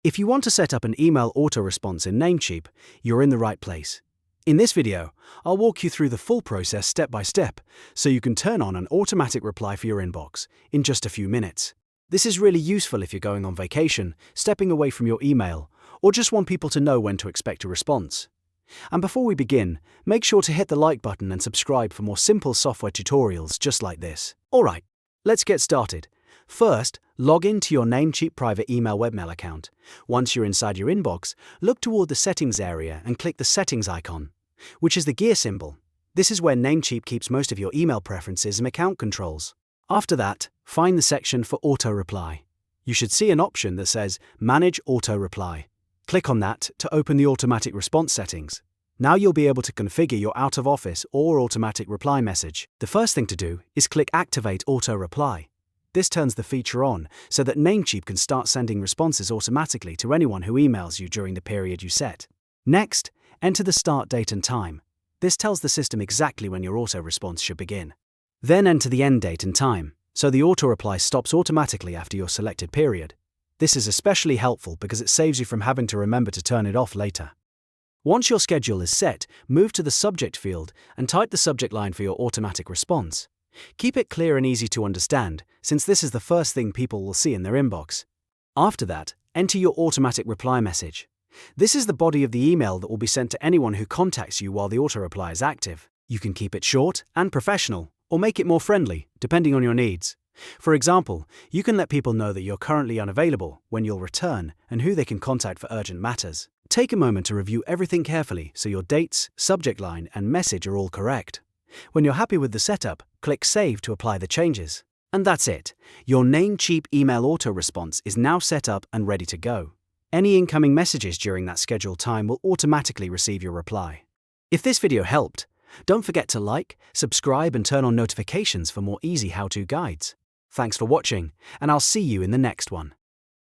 If you want to set up an email auto-response in Namecheap, you're in the right place. In this video, I'll walk you through the full process step by step, so you can turn on an automatic reply for your inbox in just a few minutes. This is really useful if you're going on vacation, stepping away from your email, or just want people to know when to expect a response. And before we begin, make sure to hit the like button and subscribe for more simple software tutorials just like this. Alright, let's get started. First, log in to your Namecheap private email webmail account. Once you're inside your inbox, look toward the settings area and click the settings icon, which is the gear symbol. This is where Namecheap keeps most of your email preferences and account controls. After that, find the section for auto reply. You should see an option that says Manage Auto Reply. Click on that to open the automatic response settings. Now you'll be able to configure your out-of-office or automatic reply message. The first thing to do is click Activate Auto Reply. This turns the feature on so that Namecheap can start sending responses automatically to anyone who emails you during the period you set. Next, enter the start date and time. This tells the system exactly when your auto-response should begin. Then enter the end date and time, so the auto-reply stops automatically after your selected period. This is especially helpful because it saves you from having to remember to turn it off later. Once your schedule is set, move to the subject field and type the subject line for your automatic response. Keep it clear and easy to understand, since this is the first thing people will see in their inbox. After that, enter your automatic reply message. This is the body of the email that will be sent to anyone who contacts you while the auto-reply is active. You can keep it short and professional, or make it more friendly, depending on your needs. For example, you can let people know that you're currently unavailable, when you'll return, and who they can contact for urgent matters. Take a moment to review everything carefully so your dates, subject line, and message are all correct. When you're happy with the setup, click Save to apply the changes. And that's it. Your Namecheap email auto-response is now set up and ready to go. Any incoming messages during that scheduled time will automatically receive your reply. If this video helped, don't forget to like, subscribe, and turn on notifications for more easy how-to guides. Thanks for watching, and I'll see you in the next one.